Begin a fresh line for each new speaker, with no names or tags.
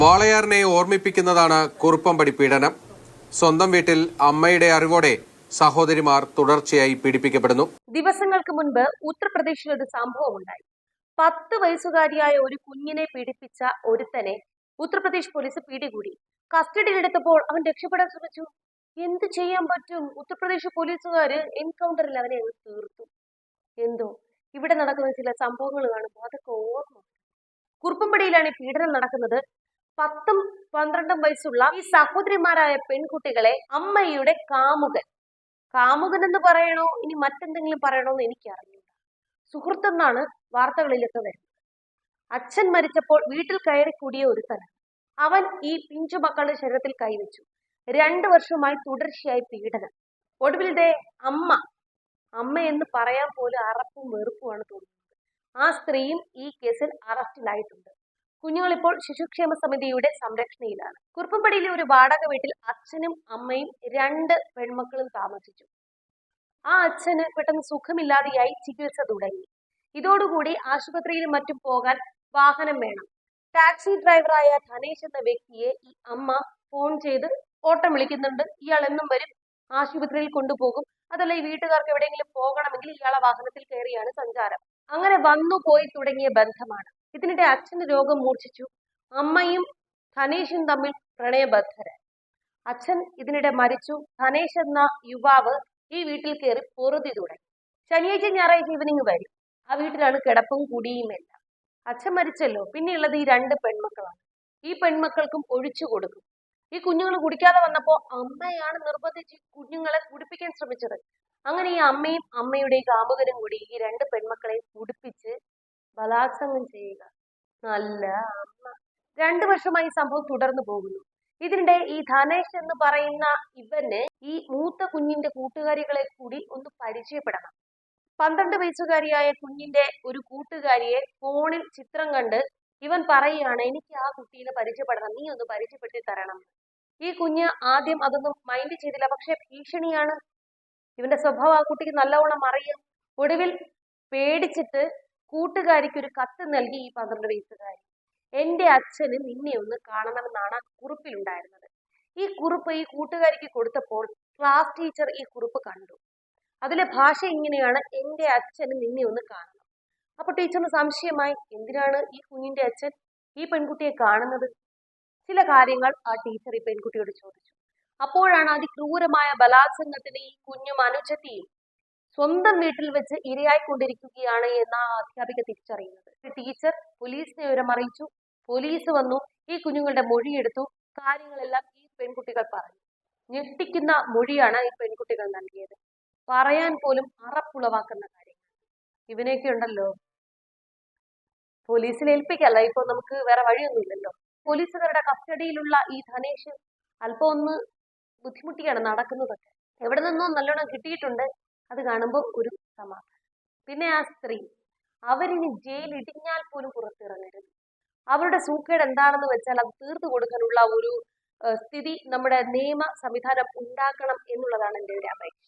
വാളയാറിനെ ഓർമ്മിപ്പിക്കുന്നതാണ് കുറുപ്പംപടി പീഡനം. സ്വന്തം വീട്ടിൽ അമ്മയുടെ അറിവോടെ സഹോദരിമാർ തുടർച്ചയായി പീഡിപ്പിക്കപ്പെടുന്നു.
ദിവസങ്ങൾക്ക് മുൻപ് ഉത്തർപ്രദേശിൽ ഒരു സംഭവം ഉണ്ടായി. 10 വയസ്സുകാരിയായ ഒരു കുഞ്ഞിനെ പീഡിപ്പിച്ച ഒരുത്തനെ ഉത്തർപ്രദേശ് പോലീസ് പിടികൂടി. കസ്റ്റഡിയിലെടുത്തപ്പോൾ അവൻ രക്ഷപ്പെടാൻ ശ്രമിച്ചു. എന്ത് ചെയ്യാൻ പറ്റും? ഉത്തർപ്രദേശ് പോലീസുകാര് എൻകൗണ്ടറിൽ അവനെ അങ്ങ് തീർത്തു. എന്തോ ഇവിടെ നടക്കുന്ന ചില സംഭവങ്ങൾ കാണുമ്പോൾ അതൊക്കെ ഓർമ്മ. കുറുപ്പംപടിയിലാണ് ഈ പീഡനം നടക്കുന്നത്. 10ഉം 12ഉം വയസ്സുള്ള ഈ സഹോദരിമാരായ പെൺകുട്ടികളെ അമ്മയുടെ കാമുകൻ എന്ന് പറയണോ ഇനി മറ്റെന്തെങ്കിലും പറയണോ എന്ന് എനിക്കറിയില്ല. സുഹൃത്തെന്നാണ് വാർത്തകളിലൊക്കെ വരുന്നത്. അച്ഛൻ മരിച്ചപ്പോൾ വീട്ടിൽ കയറി കൂടിയ ഒരുത്തനാണ് അവൻ. ഈ പിഞ്ചു മക്കളുടെ ശരീരത്തിൽ കൈവച്ചു. 2 വർഷമായി തുടർച്ചയായി പീഡനം. ഒടുവിൽ അമ്മ എന്ന് പറയാൻ പോലും അറപ്പും വെറുപ്പുമാണ് തോന്നുന്നത്. ആ സ്ത്രീയും ഈ കേസിൽ അറസ്റ്റിലായിട്ടുണ്ട്. കുഞ്ഞുങ്ങൾ ഇപ്പോൾ ശിശുക്ഷേമ സമിതിയുടെ സംരക്ഷണയിലാണ്. കുറുപ്പംപടിയിലെ ഒരു വാടക വീട്ടിൽ അച്ഛനും അമ്മയും 2 പെൺമക്കളും താമസിച്ചു. ആ അച്ഛന് പെട്ടെന്ന് സുഖമില്ലാതെയായി ചികിത്സ തുടങ്ങി. ഇതോടുകൂടി ആശുപത്രിയിലും മറ്റും പോകാൻ വാഹനം വേണം. ടാക്സി ഡ്രൈവറായ ധനേഷ് എന്ന വ്യക്തിയെ ഈ അമ്മ ഫോൺ ചെയ്ത് ഓട്ടം വിളിക്കുന്നുണ്ട്. ഇയാൾ എന്നും വരും, ആശുപത്രിയിൽ കൊണ്ടുപോകും. അതല്ല ഈ വീട്ടുകാർക്ക് എവിടെയെങ്കിലും പോകണമെങ്കിൽ ഇയാളെ വാഹനത്തിൽ കയറിയാണ് സഞ്ചാരം. അങ്ങനെ വന്നു പോയി തുടങ്ങിയ ബന്ധമാണ്. ഇതിനിടെ അച്ഛന് രോഗം മൂർച്ഛിച്ചു. അമ്മയും ധനേഷും തമ്മിൽ പ്രണയബദ്ധരായി. അച്ഛൻ ഇതിനിടെ മരിച്ചു. ധനേഷ് എന്ന യുവാവ് ഈ വീട്ടിൽ കയറി പൊറുതി തുടങ്ങി. ശനിയാഴ്ച ഞായറാഴ്ച ഈവനിങ് വരും. ആ വീട്ടിലാണ് കിടപ്പും കുടിയും എല്ലാം. അച്ഛൻ മരിച്ചല്ലോ, പിന്നെയുള്ളത് ഈ 2 പെൺമക്കളാണ്. ഈ പെൺമക്കൾക്കും ഒഴിച്ചു കൊടുക്കും. ഈ കുഞ്ഞുങ്ങൾ കുടിക്കാതെ വന്നപ്പോ അമ്മയാണ് നിർബന്ധിച്ച് കുഞ്ഞുങ്ങളെ കുടിപ്പിക്കാൻ ശ്രമിച്ചത്. അങ്ങനെ ഈ അമ്മയും അമ്മയുടെ കാമുകനും കൂടി ഈ 2 പെൺമക്കളെ കുടിപ്പിച്ച് ബലാത്സംഗം ചെയ്യുക. നല്ല അമ്മ. 2 വർഷമായി സംഭവം തുടർന്നു പോകുന്നു. ഇതിനിടെ ഈ ധനേഷ് എന്ന് പറയുന്ന ഇവന് ഈ മൂത്ത കുഞ്ഞിന്റെ കൂട്ടുകാരികളെ കൂടി ഒന്ന് പരിചയപ്പെടണം. 12 വയസ്സുകാരിയായ കുഞ്ഞിന്റെ ഒരു കൂട്ടുകാരിയെ ഫോണിൽ ചിത്രം കണ്ട് ഇവൻ പറയുകയാണ്, എനിക്ക് ആ കുട്ടീനെ പരിചയപ്പെടണം, നീ ഒന്ന് പരിചയപ്പെടുത്തി തരണം. ഈ കുഞ്ഞ് ആദ്യം അതൊന്നും മൈൻഡ് ചെയ്തില്ല. പക്ഷെ ഭീഷണിയാണ്. ഇവന്റെ സ്വഭാവം ആ കുട്ടിക്ക് നല്ലവണ്ണം അറിയാം. ഒടുവിൽ പേടിച്ചിട്ട് കൂട്ടുകാരിക്ക് ഒരു കത്ത് നൽകി ഈ 12 വയസ്സുകാരി. എന്റെ അച്ഛന് നിന്നെ ഒന്ന് കാണണമെന്നാണ് ആ കുറിപ്പിലുണ്ടായിരുന്നത്. ഈ കുറിപ്പ് ഈ കൂട്ടുകാരിക്ക് കൊടുത്തപ്പോൾ ക്ലാസ് ടീച്ചർ ഈ കുറിപ്പ് കണ്ടു. അതിലെ ഭാഷ ഇങ്ങനെയാണ്, എന്റെ അച്ഛന് നിന്നെ ഒന്ന് കാണണം. അപ്പൊ ടീച്ചറിന് സംശയമായി, എന്തിനാണ് ഈ കുഞ്ഞിന്റെ അച്ഛൻ ഈ പെൺകുട്ടിയെ കാണുന്നത്? ചില കാര്യങ്ങൾ ആ ടീച്ചർ ഈ പെൺകുട്ടിയോട് ചോദിച്ചു. അപ്പോഴാണ് അതിക്രൂരമായ ബലാത്സംഗത്തിന് ഈ കുഞ്ഞും അനുജത്തിയും സ്വന്തം വീട്ടിൽ വെച്ച് ഇരയായിക്കൊണ്ടിരിക്കുകയാണ് എന്ന് ആ അധ്യാപിക തിരിച്ചറിയുന്നത്. ടീച്ചർ പോലീസിനെ വിവരം അറിയിച്ചു. പോലീസ് വന്നു. ഈ കുഞ്ഞുങ്ങളുടെ മൊഴിയെടുത്തു. കാര്യങ്ങളെല്ലാം ഈ പെൺകുട്ടികൾ പറഞ്ഞു. ഞെട്ടിക്കുന്ന മൊഴിയാണ് ഈ പെൺകുട്ടികൾ നൽകിയത്. പറയാൻ പോലും അറപ്പുളവാക്കുന്ന കാര്യങ്ങൾ. ഇവനെയൊക്കെ ഉണ്ടല്ലോ പോലീസിൽ ഏൽപ്പിക്കല്ല, ഇപ്പൊ നമുക്ക് വേറെ വഴിയൊന്നുമില്ലല്ലോ. പോലീസുകാരുടെ കസ്റ്റഡിയിലുള്ള ഈ ധനേഷ് അല്പം ഒന്ന് ബുദ്ധിമുട്ടിയാണ് നടക്കുന്നതൊക്കെ. എവിടെ നിന്നോ നല്ലോണം കിട്ടിയിട്ടുണ്ട്. അത് കാണുമ്പോൾ ഒരു സമാധാനം. പിന്നെ ആ സ്ത്രീ, അവരിനി ജയിൽ ഇടിഞ്ഞാൽ പോലും പുറത്തിറങ്ങരുത്. അവരുടെ സൂക്കേട് എന്താണെന്ന് വെച്ചാൽ അത് തീർത്തു കൊടുക്കാനുള്ള ഒരു സ്ഥിതി നമ്മുടെ നിയമ സംവിധാനം ഉണ്ടാക്കണം എന്നുള്ളതാണ് എൻ്റെ ഒരു അപേക്ഷ.